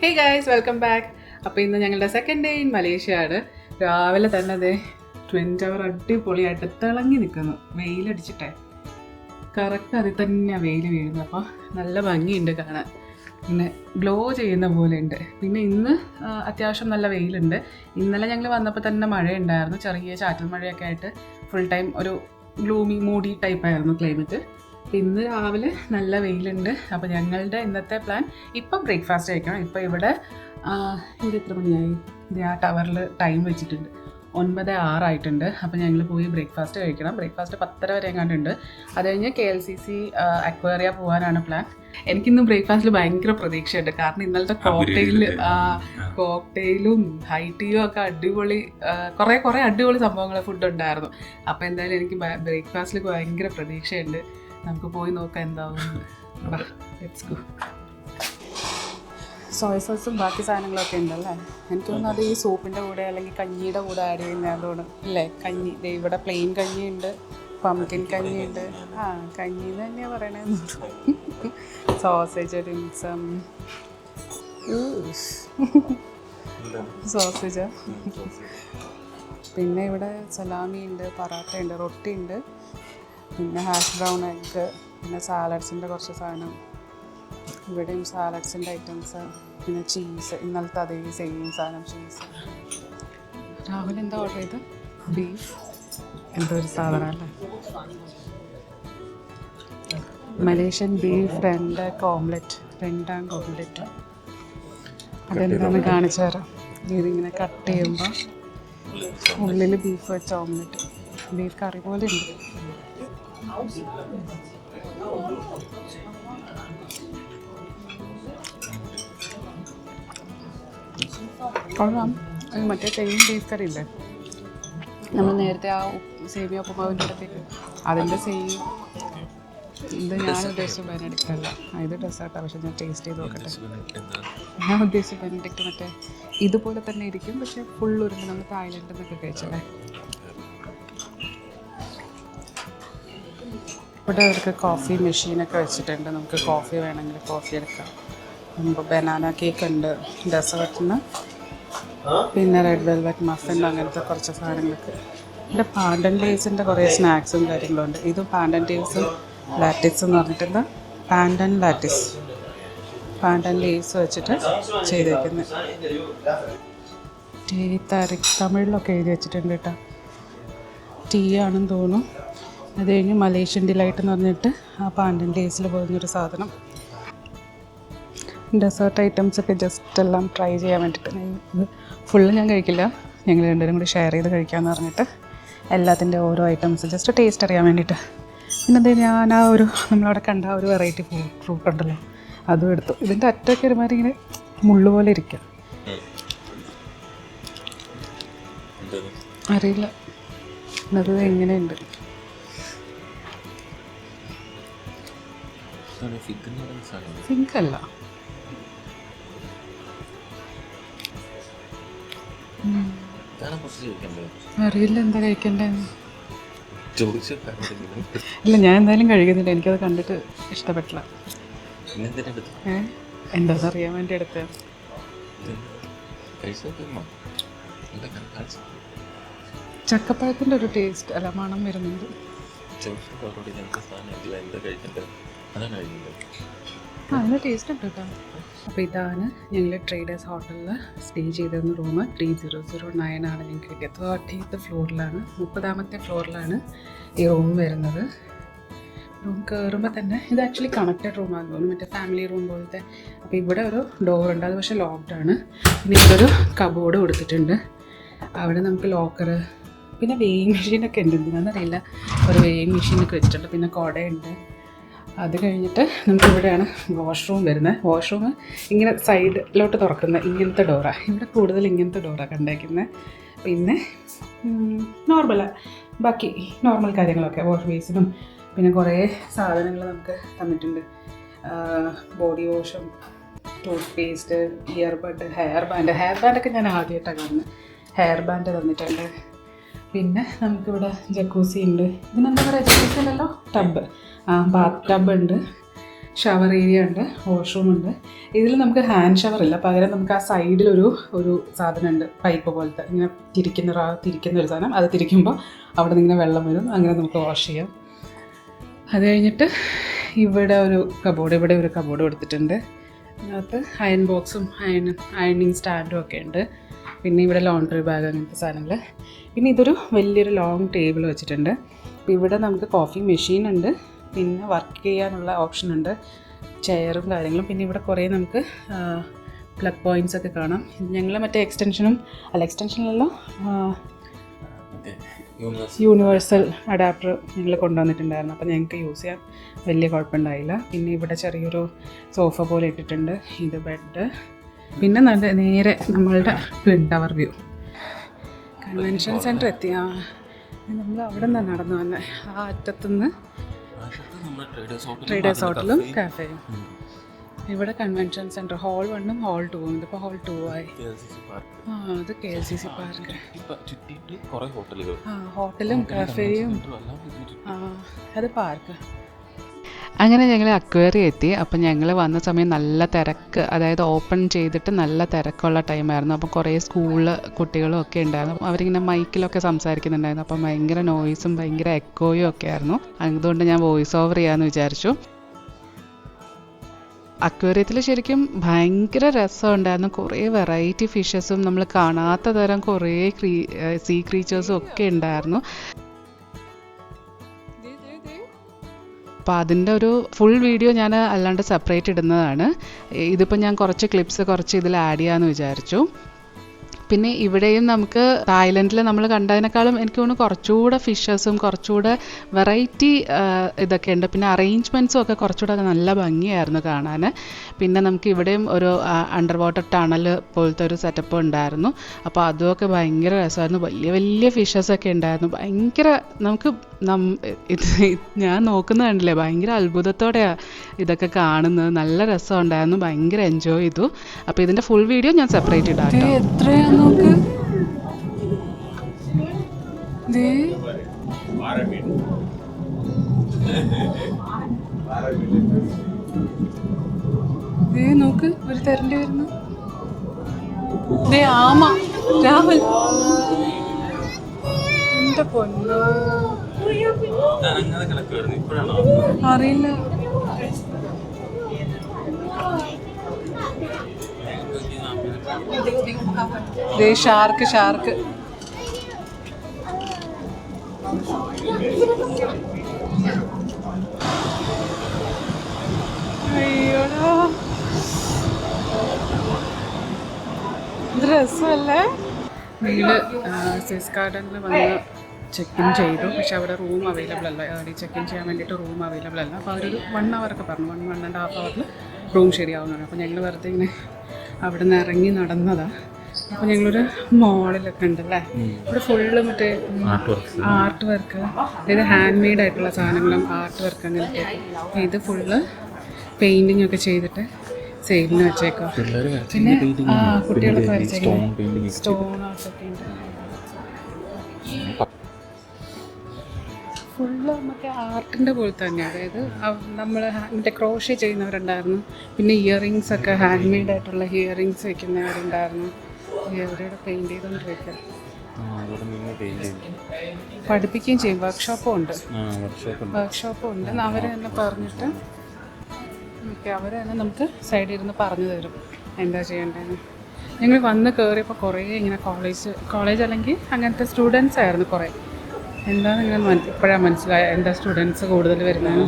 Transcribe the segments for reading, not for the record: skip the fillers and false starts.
Hey guys, welcome back. അപ്പോൾ ഇന്ന് ഞങ്ങളുടെ സെക്കൻഡ് ഡേ ഇൻ മലേഷ്യ ആണ്. രാവിലെ തന്നെ അതേ ട്വിൻ ടവർ അടിപൊളിയായിട്ട് തിളങ്ങി നിൽക്കുന്നു. വെയിലടിച്ചിട്ടേ കറക്റ്റ് അതിൽ തന്നെയാണ് വെയിൽ വീഴുന്നത്. അപ്പോൾ നല്ല ഭംഗിയുണ്ട് കാണാൻ, പിന്നെ ഗ്ലോ ചെയ്യുന്ന പോലെ ഉണ്ട്. പിന്നെ ഇന്ന് അത്യാവശ്യം നല്ല വെയിലുണ്ട്. ഇന്നലെ ഞങ്ങൾ വന്നപ്പോൾ തന്നെ മഴയുണ്ടായിരുന്നു, ചെറിയ ചാറ്റൽ മഴയൊക്കെ ആയിട്ട് ഫുൾ ടൈം ഒരു ഗ്ലൂമി മൂഡി ടൈപ്പായിരുന്നു ക്ലൈമറ്റ്. ഇന്ന് രാവിലെ നല്ല വെയിലുണ്ട്. അപ്പോൾ ഞങ്ങളുടെ ഇന്നത്തെ പ്ലാൻ ഇപ്പം ബ്രേക്ക്ഫാസ്റ്റ് കഴിക്കണം. ഇപ്പോൾ ഇവിടെ എത്ര മണിയായി? ഇത് ആ ടവറിൽ ടൈം വെച്ചിട്ടുണ്ട്, 9:06 അപ്പോൾ ഞങ്ങൾ പോയി ബ്രേക്ക്ഫാസ്റ്റ് കഴിക്കണം. ബ്രേക്ക്ഫാസ്റ്റ് 10:30 വരെ എങ്ങാണ്ടുണ്ട്. അത് കഴിഞ്ഞ് KLCC അക്വേറിയ പോകാനാണ് പ്ലാൻ. എനിക്കിന്ന് ബ്രേക്ക്ഫാസ്റ്റിൽ ഭയങ്കര പ്രതീക്ഷയുണ്ട്, കാരണം ഇന്നലത്തെ കോക്ടെയിലും ഹൈ ടീയും ഒക്കെ അടിപൊളി, കുറേ അടിപൊളി സംഭവങ്ങൾ ഫുഡ് ഉണ്ടായിരുന്നു. അപ്പോൾ എന്തായാലും എനിക്ക് ബ്രേക്ക്ഫാസ്റ്റിൽ ഭയങ്കര പ്രതീക്ഷയുണ്ട്. നമുക്ക് പോയി നോക്കാം എന്താവും. Let's go. സോയ സോസും ബാക്കി സാധനങ്ങളൊക്കെ ഉണ്ടല്ലേ. എനിക്ക് തോന്നുന്നു അത് ഈ സൂപ്പിൻ്റെ കൂടെ അല്ലെങ്കിൽ കഞ്ഞിയുടെ കൂടെ ആഡ് ചെയ്യുന്നതോട് അല്ലേ. കഞ്ഞി ഇവിടെ പ്ലെയിൻ കഞ്ഞിയുണ്ട്, പംകിൻ കഞ്ഞിയുണ്ട്. കഞ്ഞി എന്ന് തന്നെയാണ് പറയണതെന്ന്. Sausage ഡിംസം, sausage. പിന്നെ ഇവിടെ സലാമി ഉണ്ട്, പറാട്ട ഉണ്ട്, റൊട്ടി ഉണ്ട്, പിന്നെ ഹാഷ് ബ്രൗൺ എഗ്ഗ്, പിന്നെ സാലഡ്സിൻ്റെ കുറച്ച് സാധനം. ഇവിടെയും സാലഡ്സിൻ്റെ ഐറ്റംസ്, പിന്നെ ചീസ്. ഇന്നലത്തെ അതേ സെയിം സാധനം ചീസ്. രാഹുൽ എന്താ ഓർഡർ ചെയ്ത്? ബീഫ് എന്തോ ഒരു സാധനം അല്ലേ. Malaysian beef rendang omelette. അതെന്താണെന്ന് കാണിച്ചു തരാം. ഇതിങ്ങനെ കട്ട് ചെയ്യുമ്പോൾ ഉള്ളിൽ ബീഫ് വെച്ച ഓംലെറ്റ്, ബീഫ് കറി പോലെ ഉണ്ട്. കൊള്ളാം. മറ്റേ സെയിം ബീഫ് കറി ഇല്ലേ നമ്മൾ നേരത്തെ ആ സേമിയ ഉപ്പുമാവിൻ്റെ അടുത്തേക്ക്, അതിൻ്റെ സെയിം. ഇത് ഞാൻ ഉദ്ദേശിച്ച ബെനഡിക്റ്റ് അല്ല, ഇത് ഡെസേർട്ടാണ്. പക്ഷെ ഞാൻ ടേസ്റ്റ് ചെയ്ത് നോക്കട്ടെ. ഞാൻ ഉദ്ദേശിച്ച ബെനഡിക്റ്റ് മറ്റേ ഇതുപോലെ തന്നെ ഇരിക്കും, പക്ഷെ ഫുള്ളൊരുങ്ങി നമ്മൾ തായ്ലൻഡിൽ നിന്നൊക്കെ കഴിച്ചല്ലേ. ഇവിടെ അവർക്ക് കോഫി മെഷീനൊക്കെ വെച്ചിട്ടുണ്ട്. നമുക്ക് കോഫി വേണമെങ്കിൽ കോഫി എടുക്കാം. നമുക്ക് ബനാന കേക്ക് ഉണ്ട് ഡെസേർട്ടിന്, പിന്നെ റെഡ് വെൽവെറ്റ് മഫിൻ, അങ്ങനത്തെ കുറച്ച് സാധനങ്ങൾക്ക്. ഇവിടെ പാൻഡൻ ഡേയ്സിൻ്റെ കുറേ സ്നാക്സും കാര്യങ്ങളും ഉണ്ട്. ഇതും പാൻഡൻ ഡേയ്സും ലാറ്റിസ് എന്ന് പറഞ്ഞിട്ടുണ്ട്. പാൻഡൻ ഡേയ്സ് വെച്ചിട്ട് ചെയ്തേക്കുന്നത്. ടീ തമിഴിലൊക്കെ എഴുതി വെച്ചിട്ടുണ്ട് കേട്ടോ. ടീ ആണെന്ന് തോന്നുന്നു. അത് കഴിഞ്ഞ് മലേഷ്യൻ ഡിലൈറ്റ് എന്ന് പറഞ്ഞിട്ട് ആ പാൻഡൻ ഡേയ്സിൽ പോകുന്നൊരു സാധനം. ഡെസേർട്ട് ഐറ്റംസൊക്കെ ജസ്റ്റ് എല്ലാം ട്രൈ ചെയ്യാൻ വേണ്ടിയിട്ട്. ഇത് ഫുള്ള് ഞാൻ കഴിക്കില്ല, ഞങ്ങൾ രണ്ടുപേരും കൂടി ഷെയർ ചെയ്ത് കഴിക്കാമെന്ന് പറഞ്ഞിട്ട് എല്ലാത്തിൻ്റെ ഓരോ ഐറ്റംസ് ജസ്റ്റ് ടേസ്റ്റ് അറിയാൻ വേണ്ടിയിട്ട്. പിന്നെ അത് ഞാൻ നമ്മളവിടെ കണ്ട ഒരു വെറൈറ്റി ഫ്രൂട്ട് ഉണ്ടല്ലോ, അതും എടുത്തു. ഇതിൻ്റെ അറ്റൊക്കെ ഒരുമാതിരി ഇങ്ങനെ മുള്ളു പോലെ ഇരിക്കുക. അറിയില്ല അത് എങ്ങനെയുണ്ട്. ഫിങ്ക് അല്ല, അറിയില്ല എന്താ കഴിക്കണ്ടെന്ന്. ഇല്ല, ഞാൻ എന്തായാലും കഴിക്കുന്നില്ല, എനിക്കത് കണ്ടിട്ട് ഇഷ്ടപ്പെട്ടില്ല. എന്താണെന്ന് അറിയാൻ വേണ്ടി എടുത്ത. ചക്കപ്പഴത്തിൻ്റെ ഒരു ടേസ്റ്റ് അല്ല, മണം വരുന്നുണ്ട്. നല്ല ടേസ്റ്റ് ഉണ്ട് കേട്ടോ. അപ്പോൾ ഇതാണ് ഞങ്ങൾ ട്രേഡേഴ്സ് ഹോട്ടലിൽ സ്റ്റേ ചെയ്തിരുന്ന റൂം. 3009 ആണ് ഞങ്ങൾക്ക് കിട്ടിയത്. 30th ഫ്ലോറിലാണ്, 30ാമത്തെ ഫ്ലോറിലാണ് ഈ റൂം വരുന്നത്. റൂം കയറുമ്പോൾ തന്നെ ഇത് ആക്ച്വലി കണക്റ്റഡ് റൂമാണെന്ന് തോന്നുന്നു, മറ്റേ ഫാമിലി റൂം പോലത്തെ. അപ്പോൾ ഇവിടെ ഒരു ഡോറുണ്ട്, അത് പക്ഷേ ലോക്ക്ഡാണ്. പിന്നെ ഇവിടെ ഒരു കബോർഡ് കൊടുത്തിട്ടുണ്ട്, അവിടെ നമുക്ക് ലോക്കറ്, പിന്നെ വെയിങ് മെഷീനൊക്കെ ഉണ്ട്. എന്തിനാണെന്നറിയില്ല, ഒരു വെയിങ് മെഷീനൊക്കെ വെച്ചിട്ടുണ്ട്. പിന്നെ കുടയുണ്ട്. അത് കഴിഞ്ഞിട്ട് നമുക്കിവിടെയാണ് വാഷ്റൂം വരുന്നത്. വാഷ്റൂം ഇങ്ങനെ സൈഡിലോട്ട് തുറക്കുന്ന ഇങ്ങനത്തെ ഡോറാണ്. ഇവിടെ കൂടുതൽ ഇങ്ങനത്തെ ഡോറാണ് കണ്ടേക്കുന്നത്. പിന്നെ ബാക്കി നോർമൽ കാര്യങ്ങളൊക്കെ വാഷ് ബേസിനും പിന്നെ കുറേ സാധനങ്ങൾ നമുക്ക് തന്നിട്ടുണ്ട്. ബോഡി വാഷും ടൂത്ത് പേസ്റ്റ്, ഇയർബഡ്, ഹെയർ ബാൻഡൊക്കെ ഞാൻ ആദ്യമായിട്ടാണ് കാണുന്നത്. ഹെയർ ബാൻഡ് തന്നിട്ടുണ്ട്. പിന്നെ നമുക്കിവിടെ ജക്കൂസി ഉണ്ട്. ഇതിനെന്താ പറയുക, ജക്കൂസി അല്ലല്ലോ, ടബ്, ബാത്ത് ടബ് ഉണ്ട്. ഷവർ ഏരിയ ഉണ്ട്, വാഷ്റൂം ഉണ്ട്. ഇതിൽ നമുക്ക് ഹാൻഡ് ഷവർ ഇല്ല, പകരം നമുക്ക് ആ സൈഡിലൊരു സാധനം ഉണ്ട്, പൈപ്പ് പോലത്തെ ഇങ്ങനെ തിരിക്കുന്ന ഒരു സാധനം. അത് തിരിക്കുമ്പോൾ അവിടെ നിന്ന് ഇങ്ങനെ വെള്ളം വരും, അങ്ങനെ നമുക്ക് വാഷ് ചെയ്യാം. അത് കഴിഞ്ഞിട്ട് ഇവിടെ ഒരു കബോർഡ് കൊടുത്തിട്ടുണ്ട്. അതിനകത്ത് അയൺ ബോക്സും അയണിങ് സ്റ്റാൻഡും ഒക്കെ ഉണ്ട്. പിന്നെ ഇവിടെ ലോണ്ടറി ബാഗ് അങ്ങനത്തെ സാധനങ്ങൾ. പിന്നെ ഇതൊരു വലിയൊരു ലോങ് ടേബിൾ വെച്ചിട്ടുണ്ട്. ഇവിടെ നമുക്ക് കോഫി മെഷീൻ ഉണ്ട്, പിന്നെ വർക്ക് ചെയ്യാനുള്ള ഓപ്ഷൻ ഉണ്ട്, ചെയറും കാര്യങ്ങളും. പിന്നെ ഇവിടെ കുറേ നമുക്ക് പ്ലഗ് പോയിൻറ്റ്സ് ഒക്കെ കാണാം. ഞങ്ങൾ മറ്റേ എക്സ്റ്റൻഷനിലല്ലോ യൂണിവേഴ്സൽ അഡാപ്റ്റർ ഞങ്ങൾ കൊണ്ടുവന്നിട്ടുണ്ടായിരുന്നു. അപ്പോൾ ഞങ്ങൾക്ക് യൂസ് ചെയ്യാൻ വലിയ കുഴപ്പമുണ്ടായില്ല. പിന്നെ ഇവിടെ ചെറിയൊരു സോഫ പോലെ ഇട്ടിട്ടുണ്ട്. ഇത് ബെഡ്. പിന്നെ നേരെ നമ്മളുടെ twin tower view. Convention centre എത്തി. നമ്മൾ അവിടെ നിന്നാണ് നടന്നു വന്നത്. ആ അറ്റത്തുനിന്ന് ട്രേഡേഴ്സ് ഹോട്ടലും കാഫേയും. ഇവിടെ കൺവെൻഷൻ സെൻറ്റർ ഹോൾ 1ഉം ഹോൾ 2ഉം. ഇതിപ്പോൾ ഹോൾ 2 ആയി. അത് KLCC പാർക്ക്. ഹോട്ടലും കാഫേയും അത് പാർക്ക്. അങ്ങനെ ഞങ്ങൾ അക്വേറിയം എത്തി. അപ്പം ഞങ്ങൾ വന്ന സമയം നല്ല തിരക്ക്, അതായത് ഓപ്പൺ ചെയ്തിട്ട് നല്ല തിരക്കുള്ള ടൈമായിരുന്നു. അപ്പം കുറേ സ്കൂളിൽ കുട്ടികളും ഒക്കെ ഉണ്ടായിരുന്നു. അവരിങ്ങനെ മൈക്കിലൊക്കെ സംസാരിക്കുന്നുണ്ടായിരുന്നു. അപ്പം ഭയങ്കര നോയ്സും ഭയങ്കര എക്കോയും ഒക്കെ ആയിരുന്നു. അതുകൊണ്ട് ഞാൻ വോയിസ് ഓവർ ചെയ്യാമെന്ന് വിചാരിച്ചു. അക്വേറിയത്തിൽ ശരിക്കും ഭയങ്കര രസമുണ്ടായിരുന്നു. കുറേ വെറൈറ്റി ഫിഷസും നമ്മൾ കാണാത്ത തരം കുറേ സീ ക്രീച്ചേഴ്സും ഒക്കെ ഉണ്ടായിരുന്നു. അപ്പോൾ അതിൻ്റെ ഒരു ഫുൾ വീഡിയോ ഞാൻ അല്ലാണ്ട് സെപ്പറേറ്റ് ഇടുന്നതാണ്. ഇതിപ്പോൾ ഞാൻ കുറച്ച് ക്ലിപ്സ് ഇതിൽ ആഡ് ചെയ്യാമെന്ന് വിചാരിച്ചു. പിന്നെ ഇവിടെയും നമുക്ക് തായ്ലൻഡിൽ നമ്മൾ കണ്ടതിനേക്കാളും എനിക്ക് തോന്നുന്നു കുറച്ചുകൂടെ ഫിഷസും കുറച്ചുകൂടെ വെറൈറ്റി ഇതൊക്കെ ഉണ്ട്. പിന്നെ അറേഞ്ച്മെൻറ്റ്സും ഒക്കെ കുറച്ചുകൂടെ നല്ല ഭംഗിയായിരുന്നു കാണാൻ. പിന്നെ നമുക്ക് ഇവിടെയും ഒരു അണ്ടർ വാട്ടർ ടണൽ പോലത്തെ ഒരു സെറ്റപ്പ് ഉണ്ടായിരുന്നു. അപ്പോൾ അതുമൊക്കെ ഭയങ്കര രസമായിരുന്നു. വലിയ വലിയ ഫിഷസൊക്കെ ഉണ്ടായിരുന്നു. ഭയങ്കര നമുക്ക് ഞാൻ നോക്കുന്നത് കണ്ടില്ലേ, ഭയങ്കര അത്ഭുതത്തോടെയാണ് ഇതൊക്കെ കാണുന്നത്. നല്ല രസമുണ്ടായിരുന്നു, ഭയങ്കര എൻജോയ് ചെയ്തു. അപ്പോൾ ഇതിൻ്റെ ഫുൾ വീഡിയോ ഞാൻ സെപ്പറേറ്റ് ഇടാം കേട്ടോ. എത്രയാ നോക്ക്, നോക്ക് ഒരു തരണ്ടി വരുന്നു. ആമ രാഹുൽ, എന്റെ പൊന്നോ, അറിയില്ല. ഷാർക്ക് അയ്യോടാ, ഇത് രസമല്ലേ. വീട് സ്വിസ് ഗാർഡനിൽ വന്ന് ചെക്ക് ഇൻ ചെയ്തു. പക്ഷെ അവിടെ റൂം അവൈലബിൾ അല്ല. അവിടെ ചെക്ക് ഇൻ ചെയ്യാൻ വേണ്ടിയിട്ട് റൂം അവൈലബിൾ അല്ല. അപ്പോൾ അവരൊരു 1 hour ഒക്കെ പറഞ്ഞു, 1.5 hour റൂം ശരിയാവുന്നതാണ്. അപ്പോൾ ഞങ്ങൾ വെറുതെ ഇങ്ങനെ അവിടെ നിന്ന് ഇറങ്ങി നടന്നതാണ്. അപ്പോൾ ഞങ്ങളൊരു മോളിലൊക്കെ ഉണ്ടല്ലേ, ഇവിടെ ഫുള്ള് മറ്റേ ആർട്ട് വർക്ക്, അതായത് ഹാൻഡ് മെയ്ഡ് ആയിട്ടുള്ള സാധനങ്ങളും ആർട്ട് വർക്ക് അങ്ങനത്തെ. ഇത് ഫുള്ള് പെയിൻറ്റിങ് ഒക്കെ ചെയ്തിട്ട് സെയിലിന് വെച്ചേക്കാം. പിന്നെ കുട്ടികളൊക്കെ വരച്ചേക്കാം, സ്റ്റോൺ ആർട്ടൊക്കെ ഉണ്ട്. ഫുള്ള് മറ്റേ ആർട്ടിൻ്റെ പോലെ തന്നെ, അതായത് നമ്മൾ മറ്റേ ക്രോഷ്യ ചെയ്യുന്നവരുണ്ടായിരുന്നു. പിന്നെ ഇയറിങ്സ് ഒക്കെ ഹാൻഡ് മെയ്ഡ് ആയിട്ടുള്ള ഇയറിങ്സ് വയ്ക്കുന്നവരുണ്ടായിരുന്നു. ഇവിടെ പെയിൻറ്റ് ചെയ്തുകൊണ്ടിരിക്കുക, പഠിപ്പിക്കുകയും ചെയ്യും. വർക്ക്ഷോപ്പും ഉണ്ട്. അവർ തന്നെ പറഞ്ഞിട്ട് അവർ തന്നെ നമുക്ക് സൈഡിൽ ഇരുന്ന് പറഞ്ഞു തരും എന്താ ചെയ്യേണ്ടതെന്ന്. ഞങ്ങൾ വന്ന് കയറിയപ്പോൾ കുറേ ഇങ്ങനെ കോളേജ് അല്ലെങ്കിൽ അങ്ങനത്തെ സ്റ്റുഡൻസ് ആയിരുന്നു കുറേ. എന്താണെന്ന് ഇങ്ങനെ ഇപ്പോഴാണ് മനസ്സിലായ എന്താ സ്റ്റുഡൻസ് കൂടുതൽ വരുന്നത്.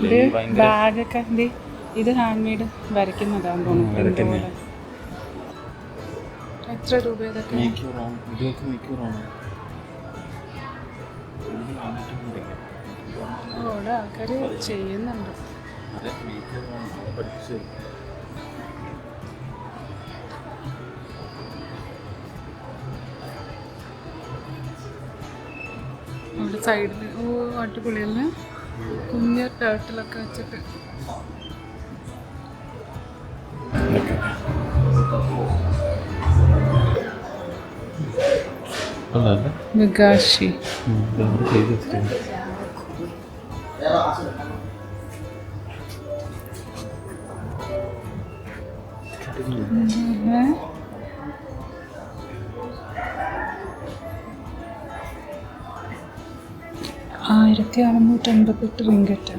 ഇത് ബാഗൊക്കെ ഇത് ഹാൻഡ് മെയ്ഡ് വരയ്ക്കുന്നതാന്ന് തോന്നുന്നു. എത്ര രൂപ ഇതൊക്കെ? അവിടെ ആൾക്കാർ ചെയ്യുന്നുണ്ട്. അവിടെ സൈഡിൽ അടിപൊളിയല്ലേ, കുഞ്ഞ ടേർട്ടിലൊക്കെ വെച്ചിട്ട്. മിഗാഷി $1688 റിങ്കറ്റ്.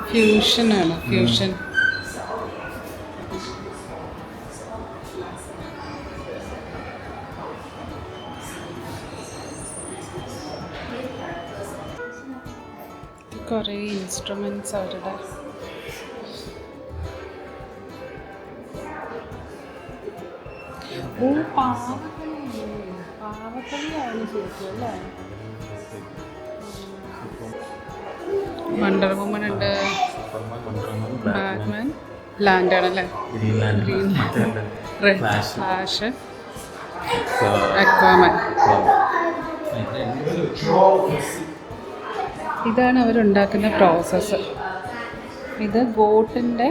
ഫ്യൂഷനാണ്, ഫ്യൂഷൻ. കുറേ ഇൻസ്ട്രുമെന്റ്സ് അവരുടെ. ഓ, പാവക്കളിയാണ് ശരിക്കും അല്ലേ? വണ്ടർ വുമൺ ഉണ്ട്, ബാറ്റ്മാൻ, ലാൻഡ് ആണല്ലേ, ഗ്രീൻ, റെഡ് ഫ്ലാഷ്, അക്വാമാൻ. ഇതാണ് അവരുണ്ടാക്കുന്ന പ്രോസസ്സ്. ഇത് ഗോട്ടിൻ്റെ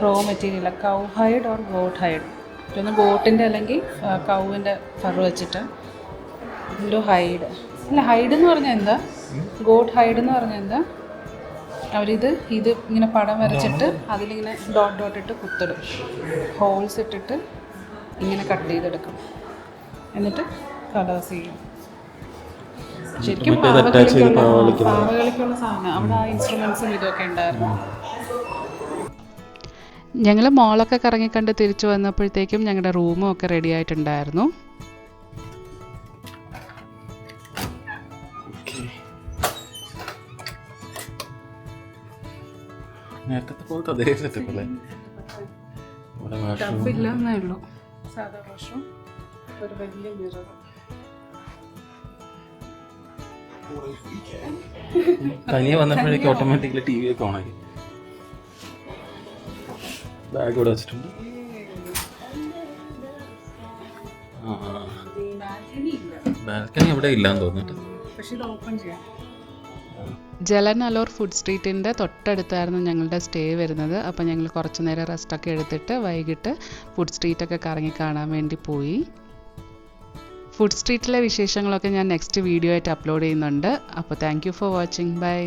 raw material, cow hide or goat hide. പിന്നെ ഗോട്ടിൻ്റെ അല്ലെങ്കിൽ കൗവിൻ്റെ ഫർ വെച്ചിട്ട് ഇതിൻ്റെ ഹൈഡ്. അല്ല, ഹൈഡ് എന്ന് പറഞ്ഞാൽ എന്താ? ഗോട്ട് ഹൈഡ് എന്ന് പറഞ്ഞാൽ എന്താ? അവരിത് ഇങ്ങനെ പടം വരച്ചിട്ട് അതിലിങ്ങനെ ഡോട്ട് ഡോട്ട് ഇട്ട് കുത്തിടും, ഹോൾസ് ഇട്ടിട്ട് ഇങ്ങനെ കട്ട് ചെയ്തെടുക്കും, എന്നിട്ട് കളേഴ്സ് ചെയ്യും. ശരിക്കും പാവകളിക്കുള്ള സാധനം. അവിടെ ആ ഇൻസ്ട്രുമെൻസും ഇതൊക്കെ ഉണ്ടായിരുന്നു. ഞങ്ങൾ മോളൊക്കെ കറങ്ങിക്കണ്ട് തിരിച്ചു വന്നപ്പോഴത്തേക്കും ഞങ്ങളുടെ റൂമും ഒക്കെ റെഡി ആയിട്ടുണ്ടായിരുന്നു. ടബില്ലെന്നേ ഉള്ളൂ, സാധാ വാഷ്റൂം, ഒരു വലിയ മിറർ. തനിയെ വന്നപ്പോഴേക്കും ഓട്ടോമാറ്റിക്കലി ടി വി ഒക്കെ ഓണാക്കി. ബാഗ് ഇവിടെ വെച്ചിട്ടുണ്ട്. ബാൽക്കണി ഇവിടെ ഇല്ലാന്ന് തോന്നിട്ട്. ജലൻ അലോർ ഫുഡ് സ്ട്രീറ്റിൻ്റെ തൊട്ടടുത്തായിരുന്നു ഞങ്ങളുടെ സ്റ്റേ വരുന്നത്. അപ്പോൾ ഞങ്ങൾ കുറച്ച് നേരം റെസ്റ്റൊക്കെ എടുത്തിട്ട് വൈകിട്ട് ഫുഡ് സ്ട്രീറ്റൊക്കെ കറങ്ങി കാണാൻ വേണ്ടി പോയി. ഫുഡ് സ്ട്രീറ്റിലെ വിശേഷങ്ങളൊക്കെ ഞാൻ നെക്സ്റ്റ് വീഡിയോ ആയിട്ട് അപ്ലോഡ് ചെയ്യുന്നുണ്ട്. അപ്പോൾ thank you for watching. By.